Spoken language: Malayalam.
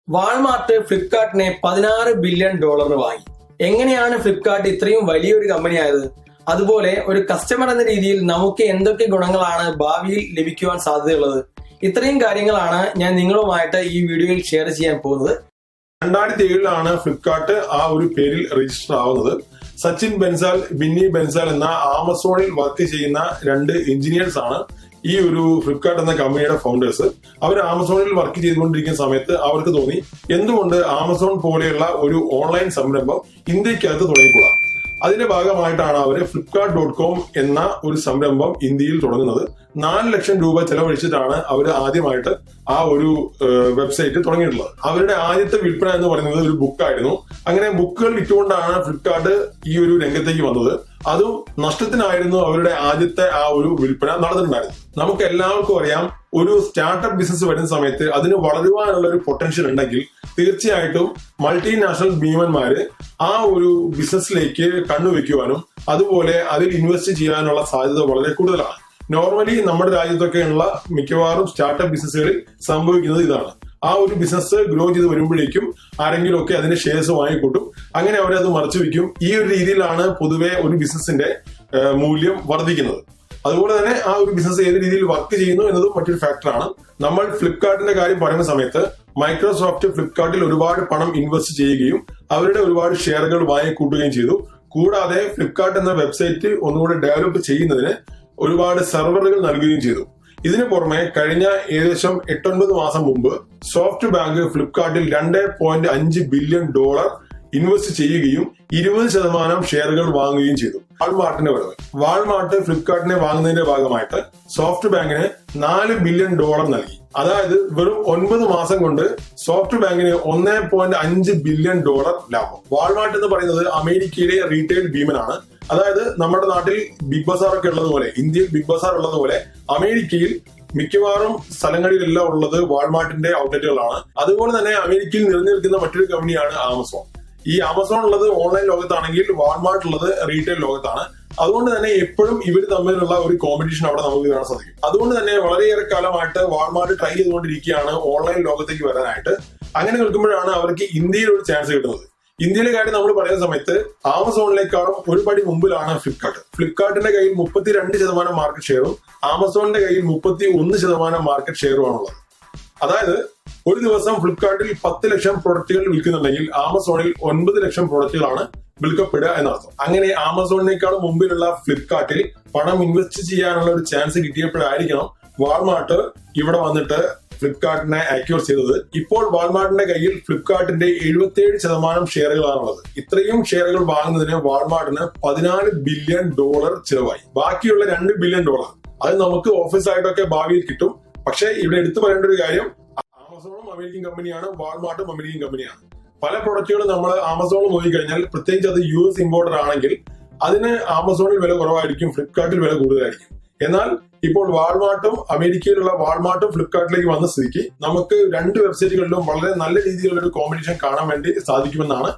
വാൾമാർട്ട് ഫ്ലിപ്കാർട്ടിനെ $16 ബില്യൺ വാങ്ങി. എങ്ങനെയാണ് ഫ്ലിപ്കാർട്ട് ഇത്രയും വലിയൊരു കമ്പനി ആയത്? അതുപോലെ ഒരു കസ്റ്റമർ എന്ന രീതിയിൽ നമുക്ക് എന്തൊക്കെ ഗുണങ്ങളാണ് ഭാവിയിൽ ലഭിക്കുവാൻ സാധ്യതയുള്ളത്? ഇത്രയും കാര്യങ്ങളാണ് ഞാൻ നിങ്ങളുമായിട്ട് ഈ വീഡിയോയിൽ ഷെയർ ചെയ്യാൻ പോകുന്നത്. 2007 ഫ്ലിപ്കാർട്ട് ആ ഒരു പേരിൽ രജിസ്റ്റർ ആവുന്നത്. സച്ചിൻ ബൻസാൽ, ബിന്നി ബൻസാൽ എന്ന ആമസോണിൽ വർക്ക് ചെയ്യുന്ന രണ്ട് എഞ്ചിനീയേഴ്സ് ആണ് ഈ ഒരു ഫ്ലിപ്കാർട്ട് എന്ന കമ്പനിയുടെ ഫൗണ്ടേഴ്സ്. അവർ ആമസോണിൽ വർക്ക് ചെയ്തുകൊണ്ടിരിക്കുന്ന സമയത്ത് അവർക്ക് തോന്നി, എന്തുകൊണ്ട് ആമസോൺ പോലെയുള്ള ഒരു ഓൺലൈൻ സംരംഭം ഇന്ത്യക്കകത്ത് തുടങ്ങിക്കൂടാ. അതിന്റെ ഭാഗമായിട്ടാണ് അവർ flipkart.com എന്ന ഒരു സംരംഭം ഇന്ത്യയിൽ തുടങ്ങുന്നത്. 4 ലക്ഷം രൂപ ചെലവഴിച്ചിട്ടാണ് അവർ ആദ്യമായിട്ട് ആ ഒരു വെബ്സൈറ്റ് തുടങ്ങിയിട്ടുള്ളത്. അവരുടെ ആദ്യത്തെ വിൽപ്പന എന്ന് പറയുന്നത് ഒരു ബുക്കായിരുന്നു. അങ്ങനെ ബുക്കുകൾ വിറ്റുകൊണ്ടാണ് ഫ്ലിപ്കാർട്ട് ഈ ഒരു രംഗത്തേക്ക് വന്നത്. അതും നഷ്ടത്തിനായിരുന്നു അവരുടെ ആദ്യത്തെ ആ ഒരു വിൽപ്പന നടന്നിട്ടുണ്ടായിരുന്നു. നമുക്ക് എല്ലാവർക്കും അറിയാം, ഒരു സ്റ്റാർട്ടപ്പ് ബിസിനസ് വരുന്ന സമയത്ത് അതിന് വളരുവാനുള്ള ഒരു പൊട്ടൻഷ്യൽ ഉണ്ടെങ്കിൽ തീർച്ചയായിട്ടും മൾട്ടിനാഷണൽ ഭീമന്മാര് ആ ഒരു ബിസിനസ്സിലേക്ക് കണ്ണുവെക്കുവാനും അതുപോലെ അതിൽ ഇൻവെസ്റ്റ് ചെയ്യാനുള്ള സാധ്യത വളരെ കൂടുതലാണ്. നോർമലി നമ്മുടെ രാജ്യത്തൊക്കെയുള്ള മിക്കവാറും സ്റ്റാർട്ടപ്പ് ബിസിനസ്സുകളിൽ സംഭവിക്കുന്നത് ഇതാണ്. ആ ഒരു ബിസിനസ് ഗ്രോ ചെയ്ത് വരുമ്പോഴേക്കും ആരെങ്കിലും ഒക്കെ അതിന്റെ ഷെയർസ് വാങ്ങിക്കൂട്ടും, അങ്ങനെ അവരത് മറച്ചു വെക്കും. ഈ ഒരു രീതിയിലാണ് പൊതുവെ ഒരു ബിസിനസിന്റെ മൂല്യം വർദ്ധിക്കുന്നത്. അതുപോലെ തന്നെ ആ ഒരു ബിസിനസ് ഏത് രീതിയിൽ വർക്ക് ചെയ്യുന്നു എന്നതും മറ്റൊരു ഫാക്ടറാണ്. നമ്മൾ ഫ്ലിപ്കാർട്ടിന്റെ കാര്യം പറയുന്ന സമയത്ത് മൈക്രോസോഫ്റ്റ് ഫ്ലിപ്കാർട്ടിൽ ഒരുപാട് പണം ഇൻവെസ്റ്റ് ചെയ്യുകയും അവരുടെ ഒരുപാട് ഷെയറുകൾ വാങ്ങിക്കൂട്ടുകയും ചെയ്തു. കൂടാതെ ഫ്ലിപ്കാർട്ട് എന്ന വെബ്സൈറ്റ് ഒന്നുകൂടെ ഡെവലപ്പ് ചെയ്യുന്നതിന് ഒരുപാട് സെർവറുകൾ നൽകുകയും ചെയ്തു. ഇതിനു പുറമെ കഴിഞ്ഞ ഏകദേശം 8-9 മാസം മുമ്പ് സോഫ്റ്റ് ബാങ്ക് ഫ്ലിപ്കാർട്ടിൽ $2.5 ബില്യൺ ഇൻവെസ്റ്റ് ചെയ്യുകയും 20% ഷെയറുകൾ വാങ്ങുകയും ചെയ്തു. വാൾമാർട്ടിന്റെ വരവ്. വാൾമാർട്ട് ഫ്ലിപ്കാർട്ടിനെ വാങ്ങുന്നതിന്റെ ഭാഗമായിട്ട് സോഫ്റ്റ് ബാങ്കിന് $4 ബില്യൺ നൽകി. അതായത് വെറും 9 മാസം കൊണ്ട് സോഫ്റ്റ് ബാങ്കിന് $1.5 ബില്യൺ ലാഭം. വാൾമാർട്ട് എന്ന് പറയുന്നത് അമേരിക്കയിലെ റീറ്റെയിൽ ഭീമനാണ്. അതായത് നമ്മുടെ നാട്ടിൽ ബിഗ് ബസാർ ഒക്കെ ഉള്ളതുപോലെ, ഇന്ത്യയിൽ ബിഗ് ബസാർ ഉള്ളതുപോലെ അമേരിക്കയിൽ മിക്കവാറും സ്ഥലങ്ങളിലെല്ലാം ഉള്ളത് വാൾമാർട്ടിന്റെ ഔട്ട്ലെറ്റുകളാണ്. അതുപോലെ തന്നെ അമേരിക്കയിൽ നിലനിൽക്കുന്ന മറ്റൊരു കമ്പനിയാണ് ആമസോൺ. ഈ ആമസോൺ ഉള്ളത് ഓൺലൈൻ ലോകത്താണെങ്കിൽ വാൾമാർട്ട് ഉള്ളത് റീറ്റെയിൽ ലോകത്താണ്. അതുകൊണ്ട് തന്നെ എപ്പോഴും ഇവർ തമ്മിലുള്ള ഒരു കോമ്പറ്റീഷൻ അവിടെ നമുക്ക് കാണാൻ സാധിക്കും. അതുകൊണ്ട് തന്നെ വളരെയേറെ കാലമായിട്ട് വാൾമാർട്ട് ട്രൈ ചെയ്തുകൊണ്ടിരിക്കുകയാണ് ഓൺലൈൻ ലോകത്തേക്ക് വരാനായിട്ട്. അങ്ങനെ നിൽക്കുമ്പോഴാണ് അവർക്ക് ഇന്ത്യയിൽ ഒരു ചാൻസ് കിട്ടുന്നത്. ഇന്ത്യയിലെ കാര്യം നമ്മൾ പറയുന്ന സമയത്ത് ആമസോണിനേക്കാളും ഒരു പടി മുമ്പിലാണ് ഫ്ലിപ്കാർട്ട്. ഫ്ലിപ്കാർട്ടിന്റെ കയ്യിൽ 32% മാർക്കറ്റ് ഷെയറും ആമസോണിന്റെ കയ്യിൽ 31% മാർക്കറ്റ് ഷെയറുമാണുള്ളത്. അതായത് ഒരു ദിവസം ഫ്ലിപ്കാർട്ടിൽ 10 ലക്ഷം പ്രൊഡക്റ്റുകൾ വിൽക്കുന്നുണ്ടെങ്കിൽ ആമസോണിൽ 9 ലക്ഷം പ്രൊഡക്റ്റുകളാണ് വിൽക്കപ്പെടുക എന്നർത്ഥം. അങ്ങനെ ആമസോണിനേക്കാളും മുമ്പിലുള്ള ഫ്ലിപ്കാർട്ടിൽ പണം ഇൻവെസ്റ്റ് ചെയ്യാനുള്ള ഒരു ചാൻസ് കിട്ടിയപ്പോഴായിരിക്കണം വാൾമാർട്ട് ഇവിടെ വന്നിട്ട് ഫ്ലിപ്കാർട്ടിനെ അക്വയർ ചെയ്തത്. ഇപ്പോൾ വാൾമാർട്ടിന്റെ കയ്യിൽ ഫ്ലിപ്കാർട്ടിന്റെ 77% ഷെയറുകളാണുള്ളത്. ഇത്രയും ഷെയറുകൾ വാങ്ങുന്നതിന് വാൾമാർട്ടിന് $14 ബില്യൺ ചിലവായി. ബാക്കിയുള്ള $2 ബില്യൺ അത് നമുക്ക് ഓഫീസ് ആയിട്ടൊക്കെ ഭാവിയിൽ കിട്ടും. പക്ഷേ ഇവിടെ എടുത്തു പറയേണ്ട ഒരു കാര്യം, ആമസോണും അമേരിക്കൻ കമ്പനിയാണ്, വാൾമാർട്ടും അമേരിക്കൻ കമ്പനിയാണ്. പല പ്രൊഡക്റ്റുകളും നമ്മൾ ആമസോണിൽ നോക്കിക്കഴിഞ്ഞാൽ, പ്രത്യേകിച്ച് അത് US ഇമ്പോർട്ടർ ആണെങ്കിൽ അതിന് ആമസോണിൽ വില കുറവായിരിക്കും, ഫ്ലിപ്കാർട്ടിൽ വില കൂടുതലായിരിക്കും. എന്നാൽ ഇപ്പോൾ വാൾമാർട്ടും അമേരിക്കയിലുള്ള വാൾമാർട്ടും ഫ്ലിപ്കാർട്ടിലേക്ക് വന്ന സ്ഥിതിക്ക് നമുക്ക് രണ്ട് വെബ്സൈറ്റുകളിലും വളരെ നല്ല രീതിയിലുള്ള ഒരു കോമ്പറ്റീഷൻ കാണാൻ വേണ്ടി സാധിക്കുമെന്നാണ്